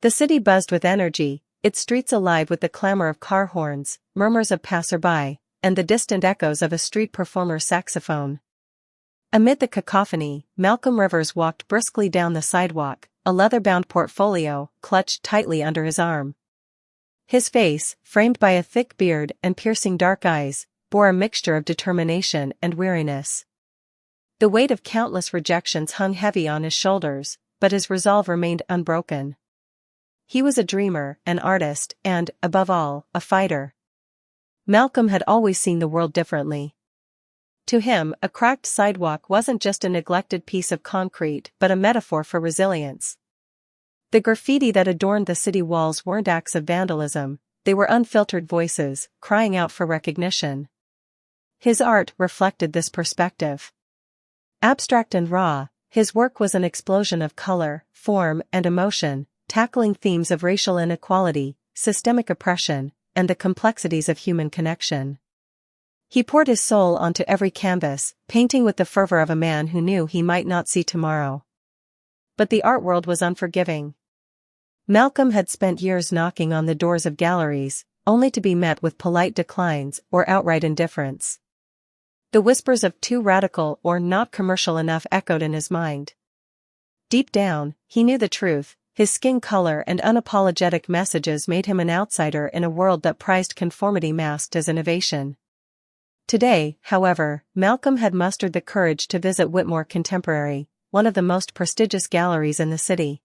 The city buzzed with energy, its streets alive with the clamor of car horns, murmurs of passerby, and the distant echoes of a street performer's saxophone. Amid the cacophony, Malcolm Rivers walked briskly down the sidewalk, a leather-bound portfolio clutched tightly under his arm. His face, framed by a thick beard and piercing dark eyes, bore a mixture of determination and weariness. The weight of countless rejections hung heavy on his shoulders, but his resolve remained unbroken. He was a dreamer, an artist, and, above all, a fighter. Malcolm had always seen the world differently. To him, a cracked sidewalk wasn't just a neglected piece of concrete but a metaphor for resilience. The graffiti that adorned the city walls weren't acts of vandalism, they were unfiltered voices, crying out for recognition. His art reflected this perspective. Abstract and raw, his work was an explosion of color, form, and emotion, tackling themes of racial inequality, systemic oppression, and the complexities of human connection. He poured his soul onto every canvas, painting with the fervor of a man who knew he might not see tomorrow. But the art world was unforgiving. Malcolm had spent years knocking on the doors of galleries, only to be met with polite declines or outright indifference. The whispers of too radical or not commercial enough echoed in his mind. Deep down, he knew the truth. His skin color and unapologetic messages made him an outsider in a world that prized conformity masked as innovation. Today, however, Malcolm had mustered the courage to visit Whitmore Contemporary, one of the most prestigious galleries in the city.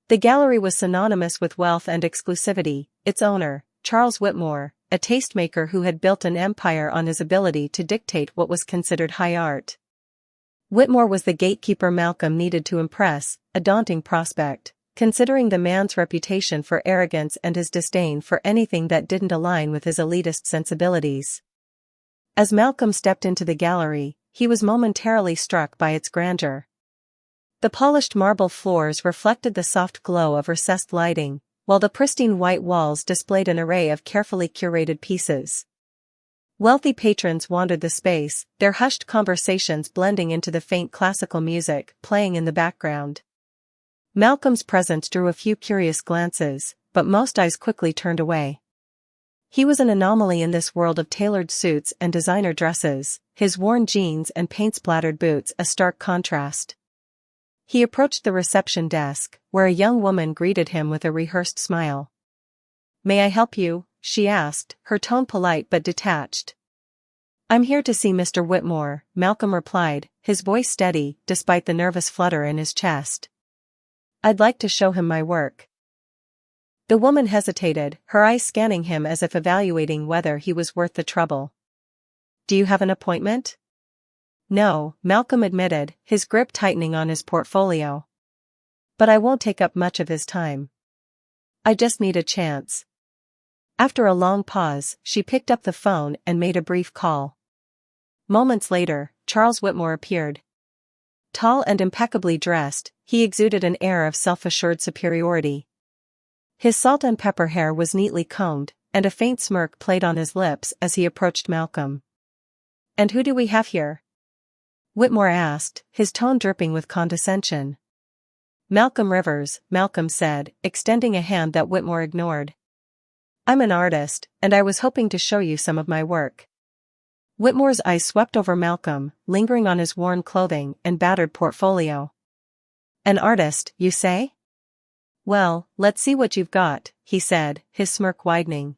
The gallery was synonymous with wealth and exclusivity. Its owner, Charles Whitmore, a tastemaker who had built an empire on his ability to dictate what was considered high art. Whitmore was the gatekeeper Malcolm needed to impress, a daunting prospect, considering the man's reputation for arrogance and his disdain for anything that didn't align with his elitist sensibilities. As Malcolm stepped into the gallery, he was momentarily struck by its grandeur. The polished marble floors reflected the soft glow of recessed lighting, while the pristine white walls displayed an array of carefully curated pieces. Wealthy patrons wandered the space, their hushed conversations blending into the faint classical music playing in the background. Malcolm's presence drew a few curious glances, but most eyes quickly turned away. He was an anomaly in this world of tailored suits and designer dresses, his worn jeans and paint-splattered boots a stark contrast. He approached the reception desk, where a young woman greeted him with a rehearsed smile. "May I help you?" she asked, her tone polite but detached. "I'm here to see Mr. Whitmore," Malcolm replied, his voice steady despite the nervous flutter in his chest. "I'd like to show him my work." The woman hesitated, her eyes scanning him as if evaluating whether he was worth the trouble. "Do you have an appointment?" "No," Malcolm admitted, his grip tightening on his portfolio. "But I won't take up much of his time. I just need a chance." After a long pause, she picked up the phone and made a brief call. Moments later, Charles Whitmore appeared. Tall and impeccably dressed, he exuded an air of self-assured superiority. His salt and pepper hair was neatly combed, and a faint smirk played on his lips as he approached Malcolm. "And who do we have here?" Whitmore asked, his tone dripping with condescension. "Malcolm Rivers," Malcolm said, extending a hand that Whitmore ignored. "I'm an artist, and I was hoping to show you some of my work." Whitmore's eyes swept over Malcolm, lingering on his worn clothing and battered portfolio. "An artist, you say? Well, let's see what you've got," he said, his smirk widening.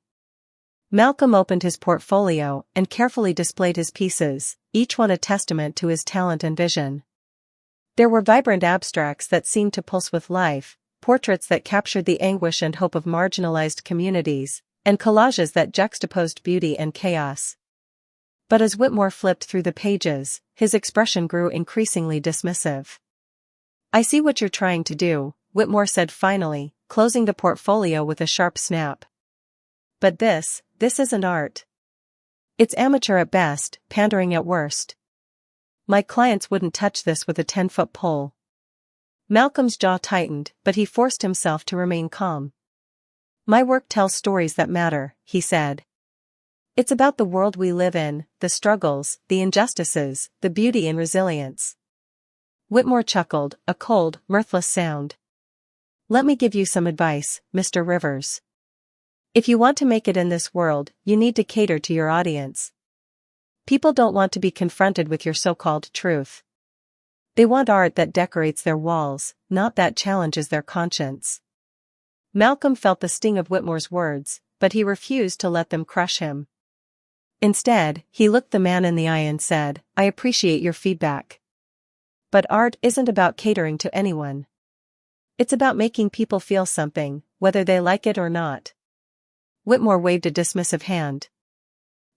Malcolm opened his portfolio and carefully displayed his pieces, each one a testament to his talent and vision. There were vibrant abstracts that seemed to pulse with life, portraits that captured the anguish and hope of marginalized communities, and collages that juxtaposed beauty and chaos. But as Whitmore flipped through the pages, his expression grew increasingly dismissive. "I see what you're trying to do," Whitmore said finally, closing the portfolio with a sharp snap. "But this isn't art. It's amateur at best, pandering at worst. My clients wouldn't touch this with a 10-foot pole." Malcolm's jaw tightened, but he forced himself to remain calm. "My work tells stories that matter," he said. "It's about the world we live in, the struggles, the injustices, the beauty and resilience." Whitmore chuckled, a cold, mirthless sound. Let me give you some advice, Mr. Rivers. If you want to make it in this world, you need to cater to your audience. People don't want to be confronted with your so-called truth. They want art that decorates their walls, not that challenges their conscience. Malcolm felt the sting of Whitmore's words, but he refused to let them crush him. Instead, he looked the man in the eye and said, "I appreciate your feedback. But art isn't about catering to anyone. It's about making people feel something, whether they like it or not." Whitmore waved a dismissive hand.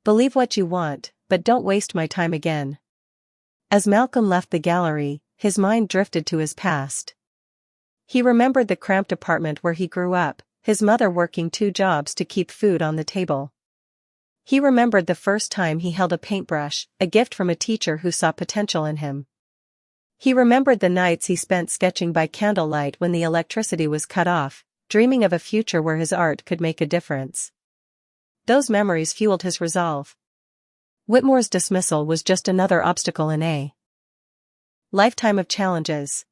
"Believe what you want, but don't waste my time again." As Malcolm left the gallery, his mind drifted to his past. He remembered the cramped apartment where he grew up, his mother working 2 jobs to keep food on the table. He remembered the first time he held a paintbrush, a gift from a teacher who saw potential in him. He remembered the nights he spent sketching by candlelight when the electricity was cut off, dreaming of a future where his art could make a difference. Those memories fueled his resolve. Whitmore's dismissal was just another obstacle in a lifetime of challenges.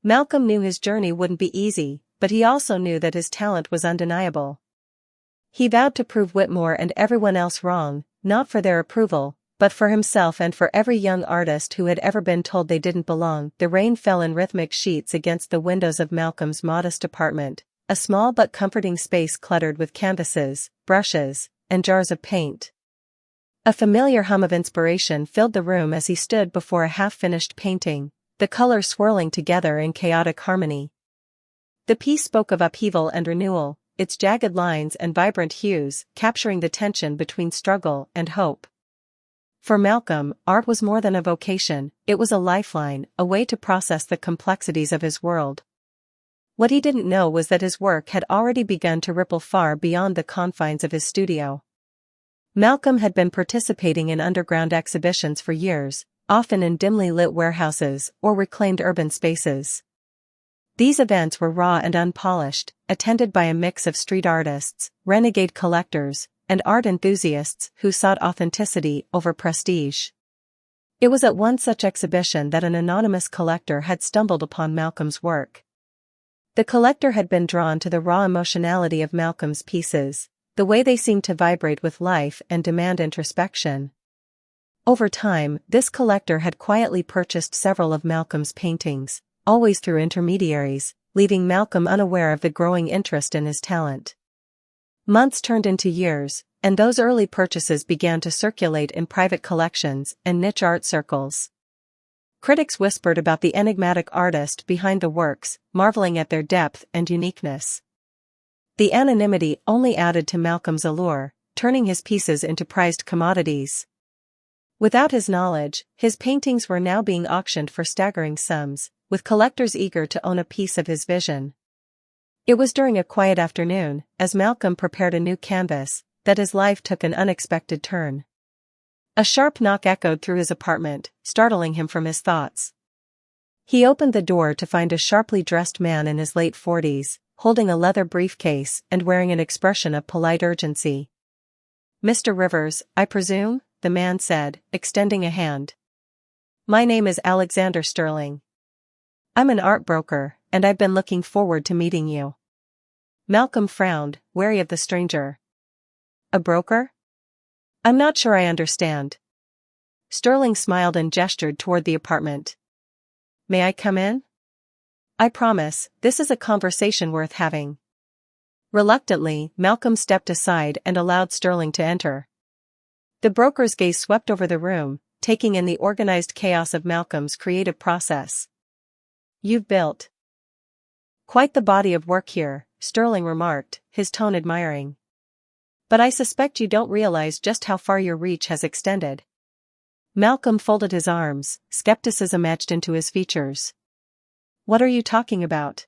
Malcolm knew his journey wouldn't be easy, but he also knew that his talent was undeniable. He vowed to prove Whitmore and everyone else wrong, not for their approval, but for himself and for every young artist who had ever been told they didn't belong. The rain fell in rhythmic sheets against the windows of Malcolm's modest apartment, a small but comforting space cluttered with canvases, brushes, and jars of paint. A familiar hum of inspiration filled the room as he stood before a half-finished painting, the colors swirling together in chaotic harmony. The piece spoke of upheaval and renewal, its jagged lines and vibrant hues capturing the tension between struggle and hope. For Malcolm, art was more than a vocation, it was a lifeline, a way to process the complexities of his world. What he didn't know was that his work had already begun to ripple far beyond the confines of his studio. Malcolm had been participating in underground exhibitions for years, often in dimly lit warehouses or reclaimed urban spaces. These events were raw and unpolished, attended by a mix of street artists, renegade collectors, and art enthusiasts who sought authenticity over prestige. It was at one such exhibition that an anonymous collector had stumbled upon Malcolm's work. The collector had been drawn to the raw emotionality of Malcolm's pieces, the way they seemed to vibrate with life and demand introspection. Over time, this collector had quietly purchased several of Malcolm's paintings, always through intermediaries, leaving Malcolm unaware of the growing interest in his talent. Months turned into years, and those early purchases began to circulate in private collections and niche art circles. Critics whispered about the enigmatic artist behind the works, marveling at their depth and uniqueness. The anonymity only added to Malcolm's allure, turning his pieces into prized commodities. Without his knowledge, his paintings were now being auctioned for staggering sums, with collectors eager to own a piece of his vision. It was during a quiet afternoon, as Malcolm prepared a new canvas, that his life took an unexpected turn. A sharp knock echoed through his apartment, startling him from his thoughts. He opened the door to find a sharply dressed man in his late 40s, holding a leather briefcase and wearing an expression of polite urgency. "Mr. Rivers, I presume?" the man said, extending a hand. "My name is Alexander Sterling. I'm an art broker, and I've been looking forward to meeting you." Malcolm frowned, wary of the stranger. "A broker? I'm not sure I understand." Sterling smiled and gestured toward the apartment. "May I come in? I promise, this is a conversation worth having." Reluctantly, Malcolm stepped aside and allowed Sterling to enter. The broker's gaze swept over the room, taking in the organized chaos of Malcolm's creative process. "You've built quite the body of work here," Sterling remarked, his tone admiring. "But I suspect you don't realize just how far your reach has extended." Malcolm folded his arms, skepticism etched into his features. "What are you talking about?"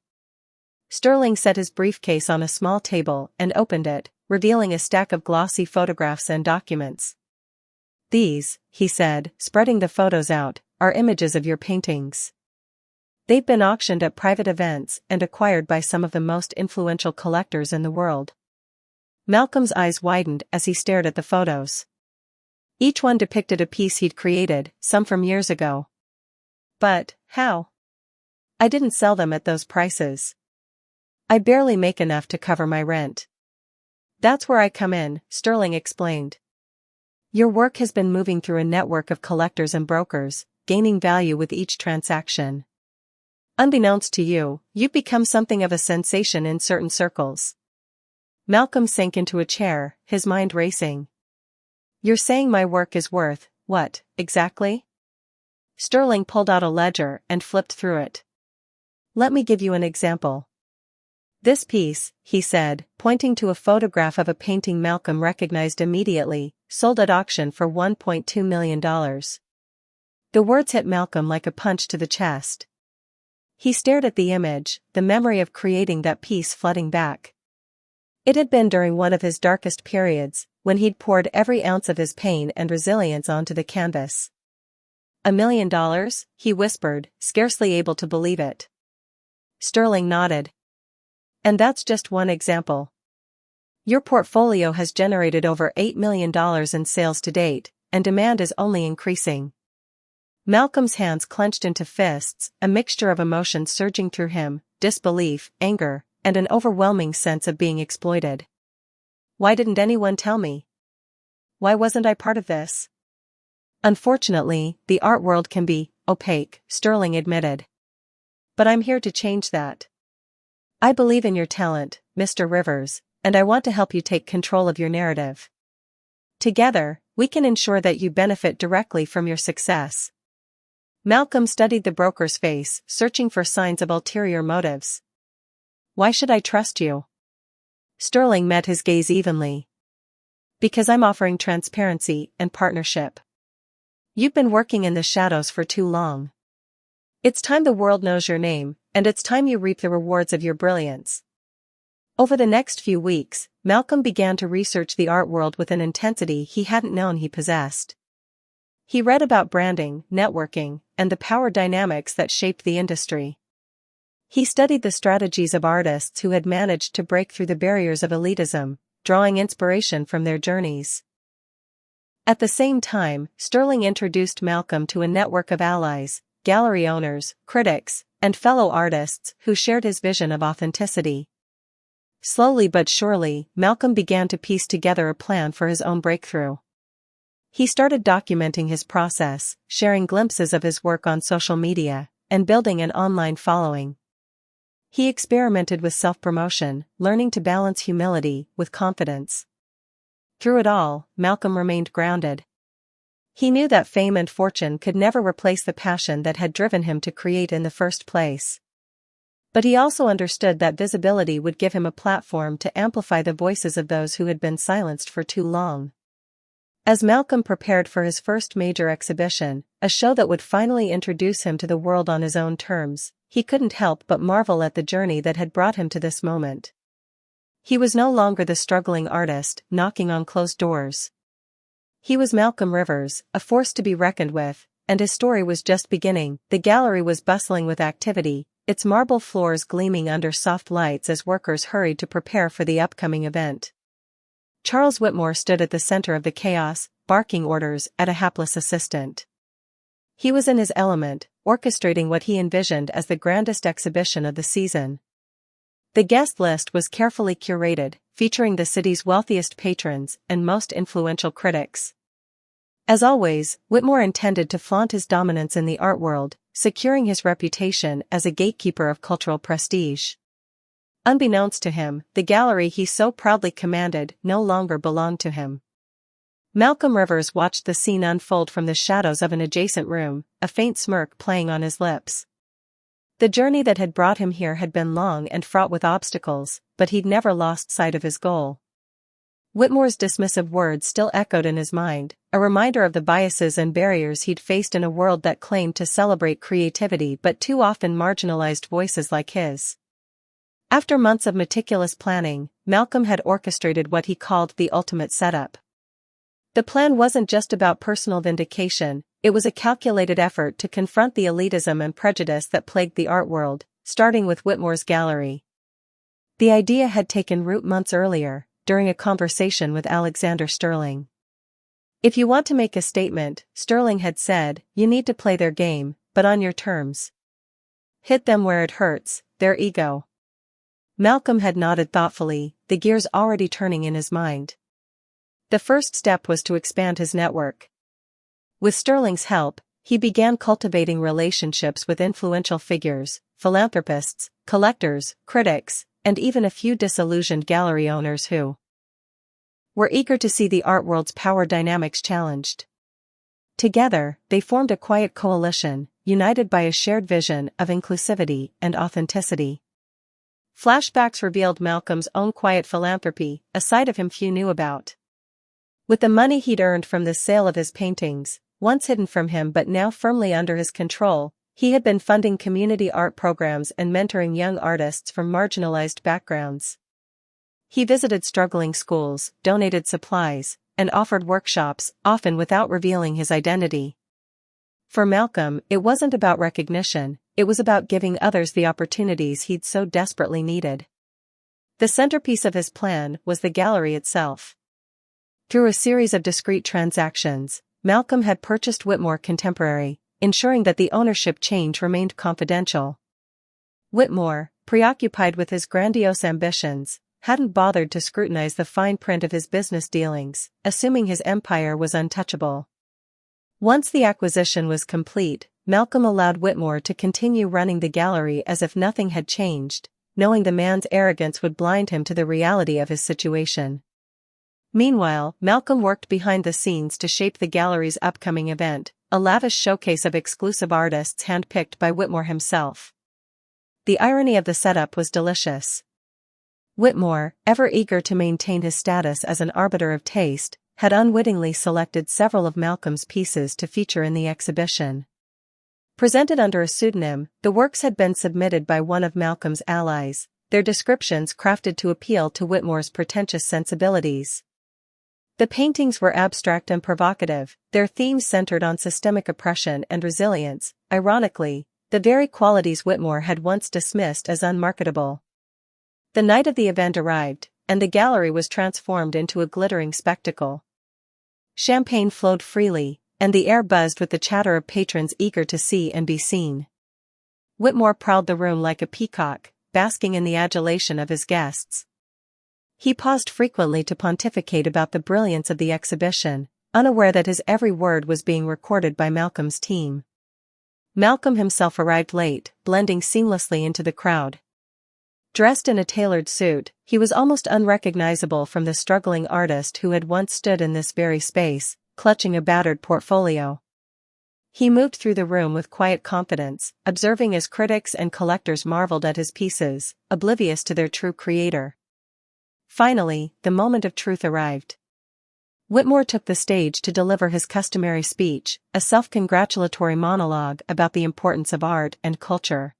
Sterling set his briefcase on a small table and opened it, revealing a stack of glossy photographs and documents. "These," he said, spreading the photos out, "are images of your paintings. They've been auctioned at private events and acquired by some of the most influential collectors in the world." Malcolm's eyes widened as he stared at the photos. Each one depicted a piece he'd created, some from years ago. "But, how?" "I didn't sell them at those prices. I barely make enough to cover my rent. That's where I come in, Sterling explained. Your work has been moving through a network of collectors and brokers, gaining value with each transaction. Unbeknownst to you, you've become something of a sensation in certain circles. Malcolm sank into a chair, his mind racing. You're saying my work is worth, what, exactly? Sterling pulled out a ledger and flipped through it. Let me give you an example. This piece, he said, pointing to a photograph of a painting Malcolm recognized immediately, sold at auction for $1.2 million. The words hit Malcolm like a punch to the chest. He stared at the image, the memory of creating that piece flooding back. It had been during one of his darkest periods, when he'd poured every ounce of his pain and resilience onto the canvas. $1 million, he whispered, scarcely able to believe it. Sterling nodded. And that's just one example. Your portfolio has generated over $8 million in sales to date, and demand is only increasing. Malcolm's hands clenched into fists, a mixture of emotions surging through him, disbelief, anger, and an overwhelming sense of being exploited. Why didn't anyone tell me? Why wasn't I part of this? Unfortunately, the art world can be opaque, Sterling admitted. But I'm here to change that. I believe in your talent, Mr. Rivers, and I want to help you take control of your narrative. Together, we can ensure that you benefit directly from your success. Malcolm studied the broker's face, searching for signs of ulterior motives. Why should I trust you? Sterling met his gaze evenly. Because I'm offering transparency and partnership. You've been working in the shadows for too long. It's time the world knows your name, and it's time you reap the rewards of your brilliance. Over the next few weeks, Malcolm began to research the art world with an intensity he hadn't known he possessed. He read about branding, networking, and the power dynamics that shaped the industry. He studied the strategies of artists who had managed to break through the barriers of elitism, drawing inspiration from their journeys. At the same time, Sterling introduced Malcolm to a network of allies, gallery owners, critics, and fellow artists who shared his vision of authenticity. Slowly but surely, Malcolm began to piece together a plan for his own breakthrough. He started documenting his process, sharing glimpses of his work on social media, and building an online following. He experimented with self-promotion, learning to balance humility with confidence. Through it all, Malcolm remained grounded. He knew that fame and fortune could never replace the passion that had driven him to create in the first place. But he also understood that visibility would give him a platform to amplify the voices of those who had been silenced for too long. As Malcolm prepared for his first major exhibition, a show that would finally introduce him to the world on his own terms, he couldn't help but marvel at the journey that had brought him to this moment. He was no longer the struggling artist, knocking on closed doors. He was Malcolm Rivers, a force to be reckoned with, and his story was just beginning. The gallery was bustling with activity, its marble floors gleaming under soft lights as workers hurried to prepare for the upcoming event. Charles Whitmore stood at the center of the chaos, barking orders at a hapless assistant. He was in his element, orchestrating what he envisioned as the grandest exhibition of the season. The guest list was carefully curated, featuring the city's wealthiest patrons and most influential critics. As always, Whitmore intended to flaunt his dominance in the art world, securing his reputation as a gatekeeper of cultural prestige. Unbeknownst to him, the gallery he so proudly commanded no longer belonged to him. Malcolm Rivers watched the scene unfold from the shadows of an adjacent room, a faint smirk playing on his lips. The journey that had brought him here had been long and fraught with obstacles, but he'd never lost sight of his goal. Whitmore's dismissive words still echoed in his mind, a reminder of the biases and barriers he'd faced in a world that claimed to celebrate creativity but too often marginalized voices like his. After months of meticulous planning, Malcolm had orchestrated what he called the ultimate setup. The plan wasn't just about personal vindication, it was a calculated effort to confront the elitism and prejudice that plagued the art world, starting with Whitmore's gallery. The idea had taken root months earlier, during a conversation with Alexander Sterling. If you want to make a statement, Sterling had said, you need to play their game, but on your terms. Hit them where it hurts, their ego. Malcolm had nodded thoughtfully, the gears already turning in his mind. The first step was to expand his network. With Sterling's help, he began cultivating relationships with influential figures, philanthropists, collectors, critics, and even a few disillusioned gallery owners who were eager to see the art world's power dynamics challenged. Together, they formed a quiet coalition, united by a shared vision of inclusivity and authenticity. Flashbacks revealed Malcolm's own quiet philanthropy, a side of him few knew about. With the money he'd earned from the sale of his paintings, once hidden from him but now firmly under his control, he had been funding community art programs and mentoring young artists from marginalized backgrounds. He visited struggling schools, donated supplies, and offered workshops, often without revealing his identity. For Malcolm, it wasn't about recognition, it was about giving others the opportunities he'd so desperately needed. The centerpiece of his plan was the gallery itself. Through a series of discreet transactions, Malcolm had purchased Whitmore Contemporary, ensuring that the ownership change remained confidential. Whitmore, preoccupied with his grandiose ambitions, hadn't bothered to scrutinize the fine print of his business dealings, assuming his empire was untouchable. Once the acquisition was complete, Malcolm allowed Whitmore to continue running the gallery as if nothing had changed, knowing the man's arrogance would blind him to the reality of his situation. Meanwhile, Malcolm worked behind the scenes to shape the gallery's upcoming event, a lavish showcase of exclusive artists handpicked by Whitmore himself. The irony of the setup was delicious. Whitmore, ever eager to maintain his status as an arbiter of taste, had unwittingly selected several of Malcolm's pieces to feature in the exhibition. Presented under a pseudonym, the works had been submitted by one of Malcolm's allies, their descriptions crafted to appeal to Whitmore's pretentious sensibilities. The paintings were abstract and provocative, their themes centered on systemic oppression and resilience, ironically, the very qualities Whitmore had once dismissed as unmarketable. The night of the event arrived, and the gallery was transformed into a glittering spectacle. Champagne flowed freely, and the air buzzed with the chatter of patrons eager to see and be seen. Whitmore prowled the room like a peacock, basking in the adulation of his guests. He paused frequently to pontificate about the brilliance of the exhibition, unaware that his every word was being recorded by Malcolm's team. Malcolm himself arrived late, blending seamlessly into the crowd. Dressed in a tailored suit, he was almost unrecognizable from the struggling artist who had once stood in this very space, clutching a battered portfolio. He moved through the room with quiet confidence, observing as critics and collectors marveled at his pieces, oblivious to their true creator. Finally, the moment of truth arrived. Whitmore took the stage to deliver his customary speech, a self-congratulatory monologue about the importance of art and culture.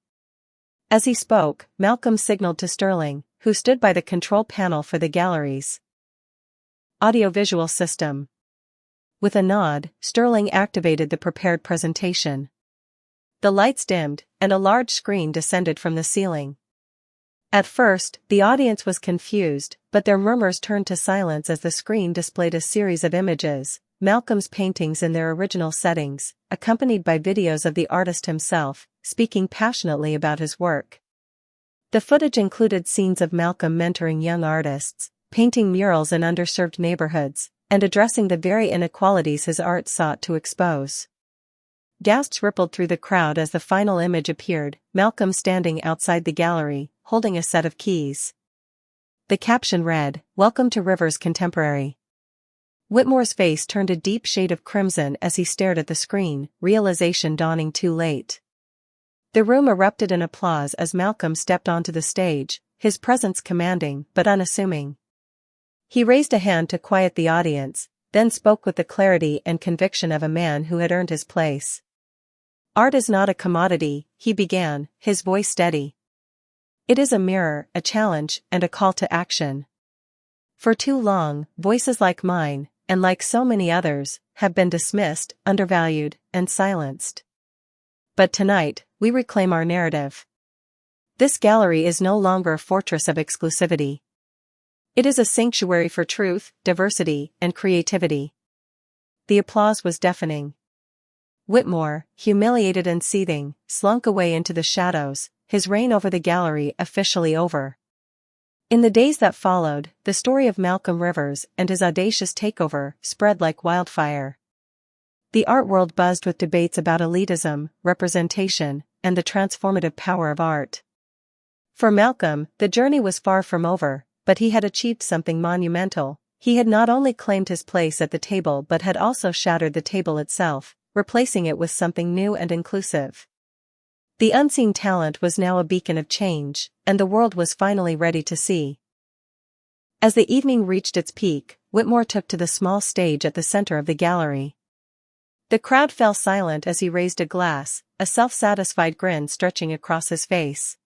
As he spoke, Malcolm signaled to Sterling, who stood by the control panel for the gallery's audiovisual system. With a nod, Sterling activated the prepared presentation. The lights dimmed, and a large screen descended from the ceiling. At first, the audience was confused, but their murmurs turned to silence as the screen displayed a series of images, Malcolm's paintings in their original settings, accompanied by videos of the artist himself, speaking passionately about his work. The footage included scenes of Malcolm mentoring young artists, painting murals in underserved neighborhoods, and addressing the very inequalities his art sought to expose. Gasps rippled through the crowd as the final image appeared, Malcolm standing outside the gallery, holding a set of keys. The caption read, "Welcome to Rivers Contemporary." Whitmore's face turned a deep shade of crimson as he stared at the screen, realization dawning too late. The room erupted in applause as Malcolm stepped onto the stage, his presence commanding but unassuming. He raised a hand to quiet the audience, then spoke with the clarity and conviction of a man who had earned his place. "Art is not a commodity," he began, his voice steady. "It is a mirror, a challenge, and a call to action. For too long, voices like mine, and like so many others, have been dismissed, undervalued, and silenced. But tonight, we reclaim our narrative. This gallery is no longer a fortress of exclusivity. It is a sanctuary for truth, diversity, and creativity." The applause was deafening. Whitmore, humiliated and seething, slunk away into the shadows, his reign over the gallery officially over. In the days that followed, the story of Malcolm Rivers and his audacious takeover spread like wildfire. The art world buzzed with debates about elitism, representation, and the transformative power of art. For Malcolm, the journey was far from over, but he had achieved something monumental. He had not only claimed his place at the table but had also shattered the table itself, replacing it with something new and inclusive. The unseen talent was now a beacon of change, and the world was finally ready to see. As the evening reached its peak, Whitmore took to the small stage at the center of the gallery. The crowd fell silent as he raised a glass, a self-satisfied grin stretching across his face.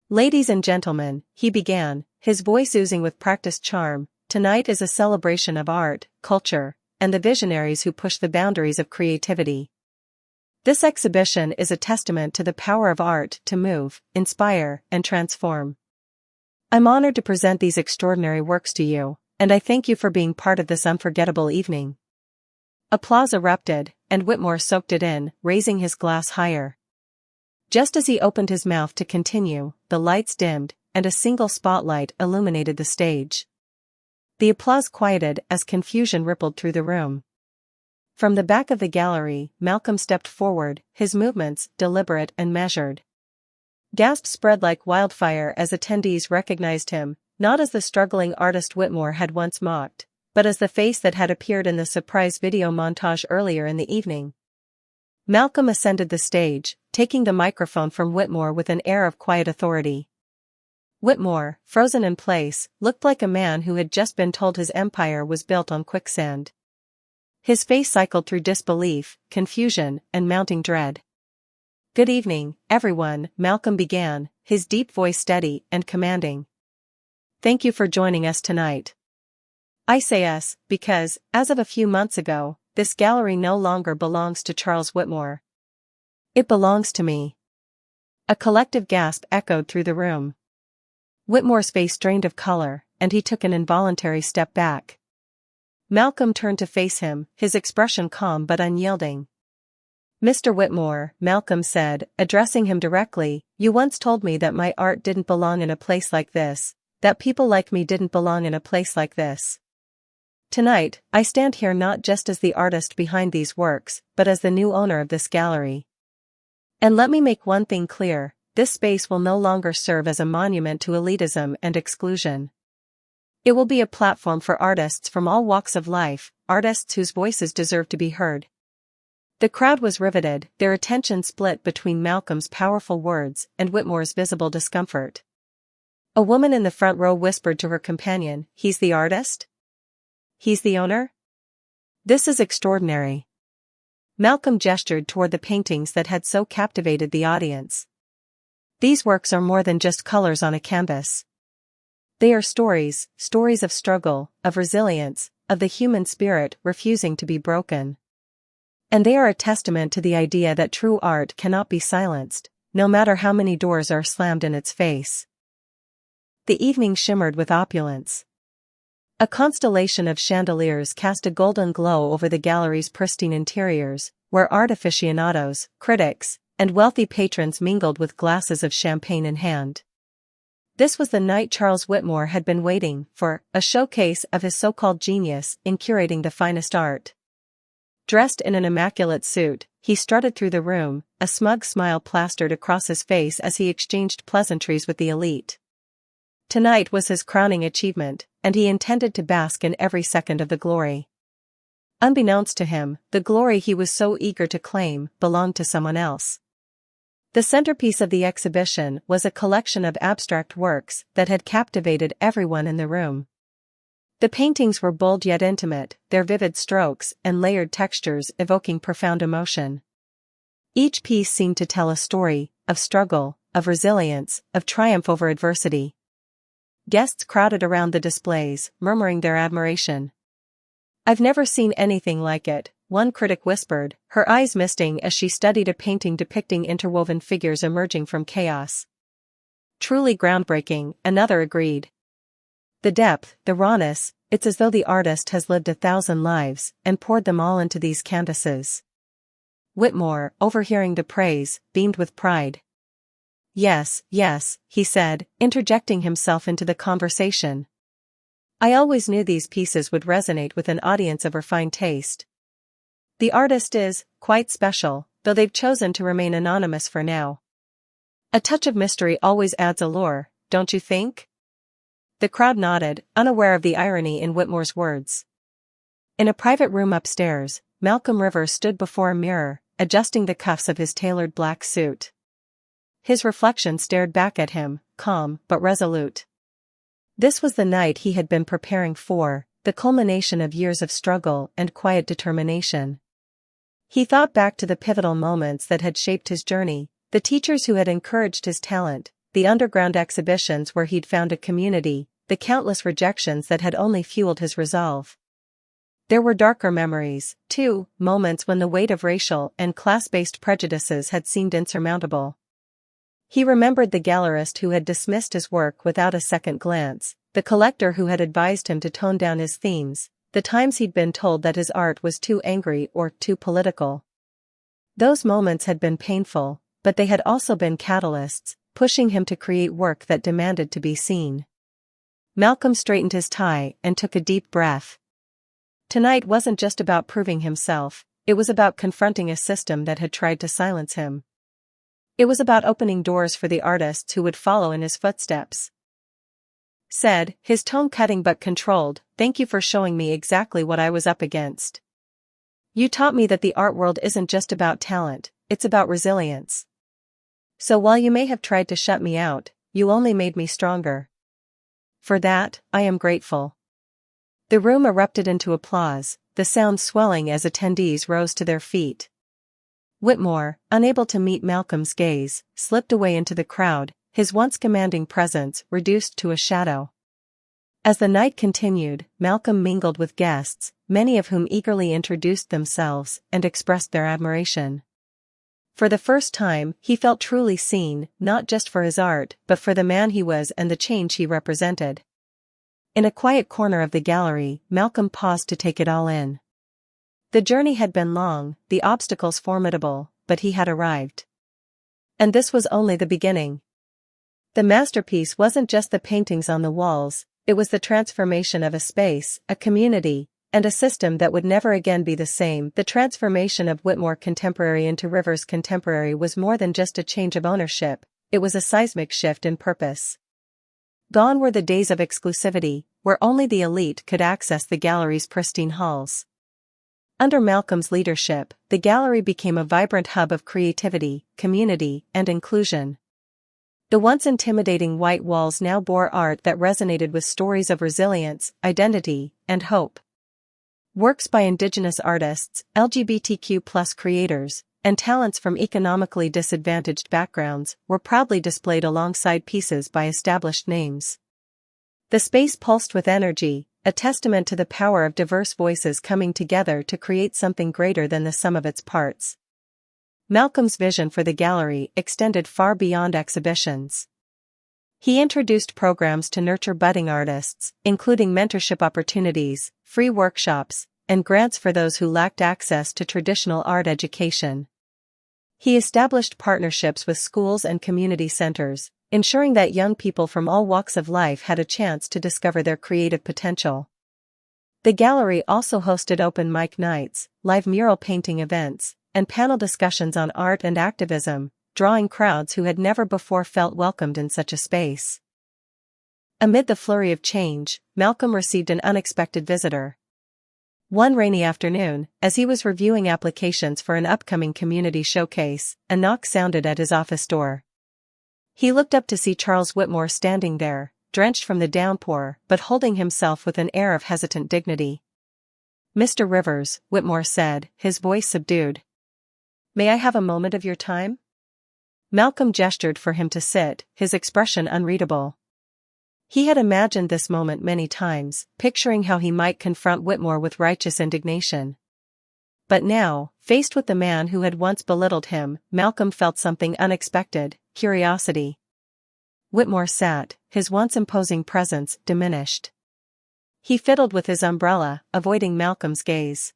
"Ladies and gentlemen," he began, his voice oozing with practiced charm, "tonight is a celebration of art, culture, and the visionaries who push the boundaries of creativity. This exhibition is a testament to the power of art to move, inspire, and transform. I'm honored to present these extraordinary works to you, and I thank you for being part of this unforgettable evening." Applause erupted, and Whitmore soaked it in, raising his glass higher. Just as he opened his mouth to continue, the lights dimmed, and a single spotlight illuminated the stage. The applause quieted as confusion rippled through the room. From the back of the gallery, Malcolm stepped forward, his movements deliberate and measured. Gasps spread like wildfire as attendees recognized him, not as the struggling artist Whitmore had once mocked, but as the face that had appeared in the surprise video montage earlier in the evening. Malcolm ascended the stage, taking the microphone from Whitmore with an air of quiet authority. Whitmore, frozen in place, looked like a man who had just been told his empire was built on quicksand. His face cycled through disbelief, confusion, and mounting dread. "Good evening, everyone," Malcolm began, his deep voice steady and commanding. "Thank you for joining us tonight. I say us, because, as of a few months ago, this gallery no longer belongs to Charles Whitmore. It belongs to me." A collective gasp echoed through the room. Whitmore's face drained of color, and he took an involuntary step back. Malcolm turned to face him, his expression calm but unyielding. "Mr. Whitmore," Malcolm said, addressing him directly, "you once told me that my art didn't belong in a place like this, that people like me didn't belong in a place like this. Tonight, I stand here not just as the artist behind these works, but as the new owner of this gallery. And let me make one thing clear, this space will no longer serve as a monument to elitism and exclusion. It will be a platform for artists from all walks of life, artists whose voices deserve to be heard." The crowd was riveted, their attention split between Malcolm's powerful words and Whitmore's visible discomfort. A woman in the front row whispered to her companion, "He's the artist? He's the owner? This is extraordinary." Malcolm gestured toward the paintings that had so captivated the audience. "These works are more than just colors on a canvas. They are stories, stories of struggle, of resilience, of the human spirit refusing to be broken. And they are a testament to the idea that true art cannot be silenced, no matter how many doors are slammed in its face." The evening shimmered with opulence. A constellation of chandeliers cast a golden glow over the gallery's pristine interiors, where art aficionados, critics, and wealthy patrons mingled with glasses of champagne in hand. This was the night Charles Whitmore had been waiting for, a showcase of his so-called genius in curating the finest art. Dressed in an immaculate suit, he strutted through the room, a smug smile plastered across his face as he exchanged pleasantries with the elite. Tonight was his crowning achievement, and he intended to bask in every second of the glory. Unbeknownst to him, the glory he was so eager to claim belonged to someone else. The centerpiece of the exhibition was a collection of abstract works that had captivated everyone in the room. The paintings were bold yet intimate, their vivid strokes and layered textures evoking profound emotion. Each piece seemed to tell a story, of struggle, of resilience, of triumph over adversity. Guests crowded around the displays, murmuring their admiration. "I've never seen anything like it," one critic whispered, her eyes misting as she studied a painting depicting interwoven figures emerging from chaos. "Truly groundbreaking," another agreed. "The depth, the rawness, it's as though the artist has lived 1,000 lives and poured them all into these canvases." Whitmore, overhearing the praise, beamed with pride. Yes, yes, he said, interjecting himself into the conversation. I always knew these pieces would resonate with an audience of refined taste. The artist is quite special, though they've chosen to remain anonymous for now. A touch of mystery always adds allure, don't you think? The crowd nodded, unaware of the irony in Whitmore's words. In a private room upstairs, Malcolm Rivers stood before a mirror, adjusting the cuffs of his tailored black suit. His reflection stared back at him, calm but resolute. This was the night he had been preparing for, the culmination of years of struggle and quiet determination. He thought back to the pivotal moments that had shaped his journey, the teachers who had encouraged his talent, the underground exhibitions where he'd found a community, the countless rejections that had only fueled his resolve. There were darker memories, too, moments when the weight of racial and class-based prejudices had seemed insurmountable. He remembered the gallerist who had dismissed his work without a second glance, the collector who had advised him to tone down his themes, the times he'd been told that his art was too angry or too political. Those moments had been painful, but they had also been catalysts, pushing him to create work that demanded to be seen. Malcolm straightened his tie and took a deep breath. Tonight wasn't just about proving himself, it was about confronting a system that had tried to silence him. It was about opening doors for the artists who would follow in his footsteps. Said, his tone cutting but controlled, "Thank you for showing me exactly what I was up against. You taught me that the art world isn't just about talent, it's about resilience. So while you may have tried to shut me out, you only made me stronger. For that, I am grateful." The room erupted into applause, the sound swelling as attendees rose to their feet. Whitmore, unable to meet Malcolm's gaze, slipped away into the crowd, his once commanding presence reduced to a shadow. As the night continued, Malcolm mingled with guests, many of whom eagerly introduced themselves and expressed their admiration. For the first time, he felt truly seen, not just for his art, but for the man he was and the change he represented. In a quiet corner of the gallery, Malcolm paused to take it all in. The journey had been long, the obstacles formidable, but he had arrived. And this was only the beginning. The masterpiece wasn't just the paintings on the walls, it was the transformation of a space, a community, and a system that would never again be the same. The transformation of Whitmore Contemporary into Rivers Contemporary was more than just a change of ownership, it was a seismic shift in purpose. Gone were the days of exclusivity, where only the elite could access the gallery's pristine halls. Under Malcolm's leadership, the gallery became a vibrant hub of creativity, community, and inclusion. The once intimidating white walls now bore art that resonated with stories of resilience, identity, and hope. Works by Indigenous artists, LGBTQ+ creators, and talents from economically disadvantaged backgrounds were proudly displayed alongside pieces by established names. The space pulsed with energy, a testament to the power of diverse voices coming together to create something greater than the sum of its parts. Malcolm's vision for the gallery extended far beyond exhibitions. He introduced programs to nurture budding artists, including mentorship opportunities, free workshops, and grants for those who lacked access to traditional art education. He established partnerships with schools and community centers, ensuring that young people from all walks of life had a chance to discover their creative potential. The gallery also hosted open mic nights, live mural painting events, and panel discussions on art and activism, drawing crowds who had never before felt welcomed in such a space. Amid the flurry of change, Malcolm received an unexpected visitor. One rainy afternoon, as he was reviewing applications for an upcoming community showcase, a knock sounded at his office door. He looked up to see Charles Whitmore standing there, drenched from the downpour, but holding himself with an air of hesitant dignity. "Mr. Rivers," Whitmore said, his voice subdued. "May I have a moment of your time?" Malcolm gestured for him to sit, his expression unreadable. He had imagined this moment many times, picturing how he might confront Whitmore with righteous indignation. But now, faced with the man who had once belittled him, Malcolm felt something unexpected: curiosity. Whitmore sat, his once imposing presence diminished. He fiddled with his umbrella, avoiding Malcolm's gaze.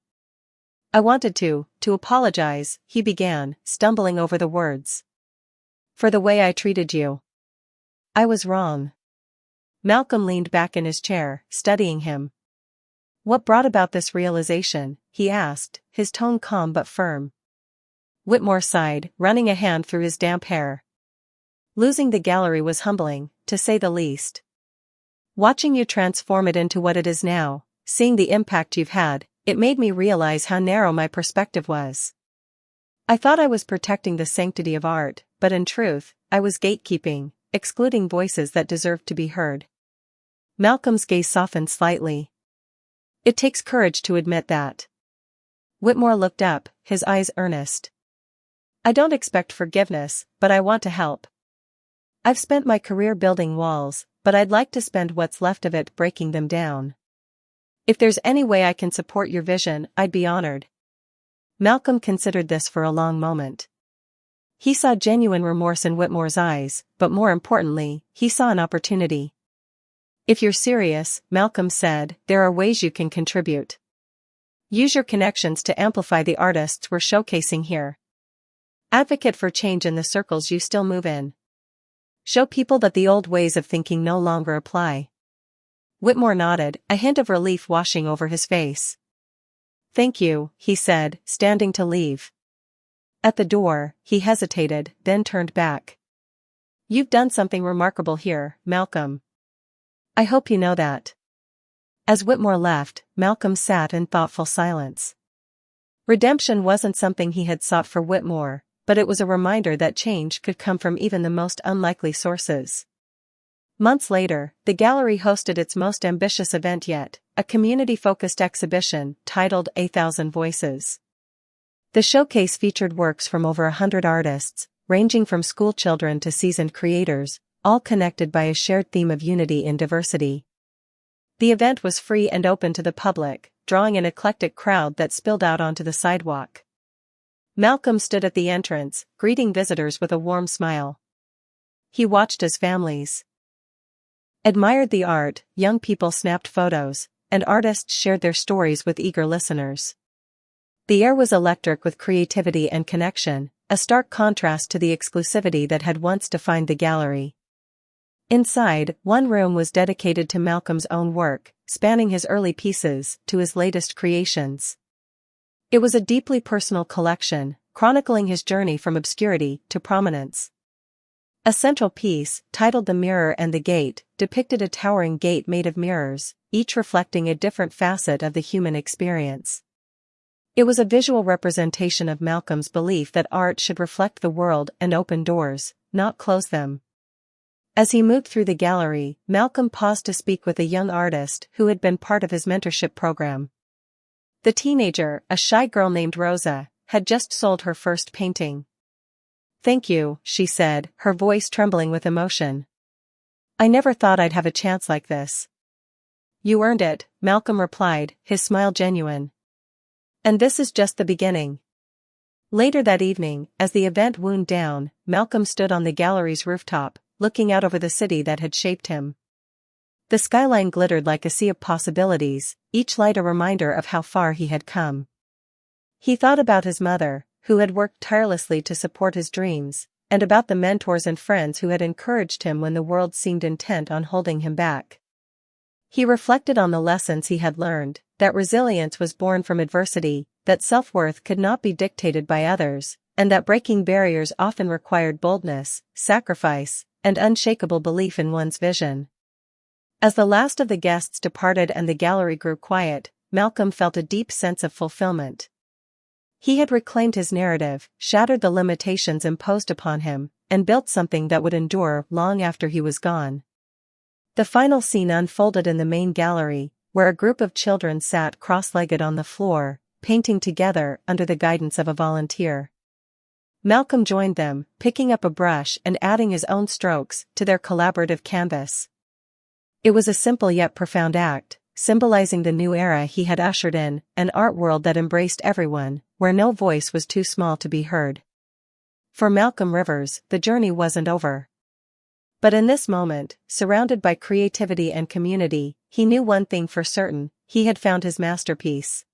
"I wanted to apologize," he began, stumbling over the words. For the way I treated you. I was wrong. Malcolm leaned back in his chair, studying him. What brought about this realization? He asked, his tone calm but firm. Whitmore sighed, running a hand through his damp hair. Losing the gallery was humbling, to say the least. Watching you transform it into what it is now, seeing the impact you've had, it made me realize how narrow my perspective was. I thought I was protecting the sanctity of art, but in truth, I was gatekeeping, excluding voices that deserved to be heard. Malcolm's gaze softened slightly. It takes courage to admit that. Whitmore looked up, his eyes earnest. I don't expect forgiveness, but I want to help. I've spent my career building walls, but I'd like to spend what's left of it breaking them down. If there's any way I can support your vision, I'd be honored. Malcolm considered this for a long moment. He saw genuine remorse in Whitmore's eyes, but more importantly, he saw an opportunity. If you're serious, Malcolm said, there are ways you can contribute. Use your connections to amplify the artists we're showcasing here. Advocate for change in the circles you still move in. Show people that the old ways of thinking no longer apply. Whitmore nodded, a hint of relief washing over his face. Thank you, he said, standing to leave. At the door, he hesitated, then turned back. You've done something remarkable here, Malcolm. I hope you know that. As Whitmore left, Malcolm sat in thoughtful silence. Redemption wasn't something he had sought for Whitmore, but it was a reminder that change could come from even the most unlikely sources. Months later, the gallery hosted its most ambitious event yet, a community-focused exhibition titled A Thousand Voices. The showcase featured works from over 100 artists, ranging from schoolchildren to seasoned creators, all connected by a shared theme of unity in diversity. The event was free and open to the public, drawing an eclectic crowd that spilled out onto the sidewalk. Malcolm stood at the entrance, greeting visitors with a warm smile. He watched as families admired the art, young people snapped photos, and artists shared their stories with eager listeners. The air was electric with creativity and connection, a stark contrast to the exclusivity that had once defined the gallery. Inside, one room was dedicated to Malcolm's own work, spanning his early pieces to his latest creations. It was a deeply personal collection, chronicling his journey from obscurity to prominence. A central piece, titled The Mirror and the Gate, depicted a towering gate made of mirrors, each reflecting a different facet of the human experience. It was a visual representation of Malcolm's belief that art should reflect the world and open doors, not close them. As he moved through the gallery, Malcolm paused to speak with a young artist who had been part of his mentorship program. The teenager, a shy girl named Rosa, had just sold her first painting. Thank you, she said, her voice trembling with emotion. I never thought I'd have a chance like this. You earned it, Malcolm replied, his smile genuine. And this is just the beginning. Later that evening, as the event wound down, Malcolm stood on the gallery's rooftop, looking out over the city that had shaped him. The skyline glittered like a sea of possibilities, each light a reminder of how far he had come. He thought about his mother, who had worked tirelessly to support his dreams, and about the mentors and friends who had encouraged him when the world seemed intent on holding him back. He reflected on the lessons he had learned, that resilience was born from adversity, that self-worth could not be dictated by others, and that breaking barriers often required boldness, sacrifice, and unshakable belief in one's vision. As the last of the guests departed and the gallery grew quiet, Malcolm felt a deep sense of fulfillment. He had reclaimed his narrative, shattered the limitations imposed upon him, and built something that would endure long after he was gone. The final scene unfolded in the main gallery, where a group of children sat cross-legged on the floor, painting together under the guidance of a volunteer. Malcolm joined them, picking up a brush and adding his own strokes to their collaborative canvas. It was a simple yet profound act, symbolizing the new era he had ushered in, an art world that embraced everyone, where no voice was too small to be heard. For Malcolm Rivers, the journey wasn't over. But in this moment, surrounded by creativity and community, he knew one thing for certain: he had found his masterpiece.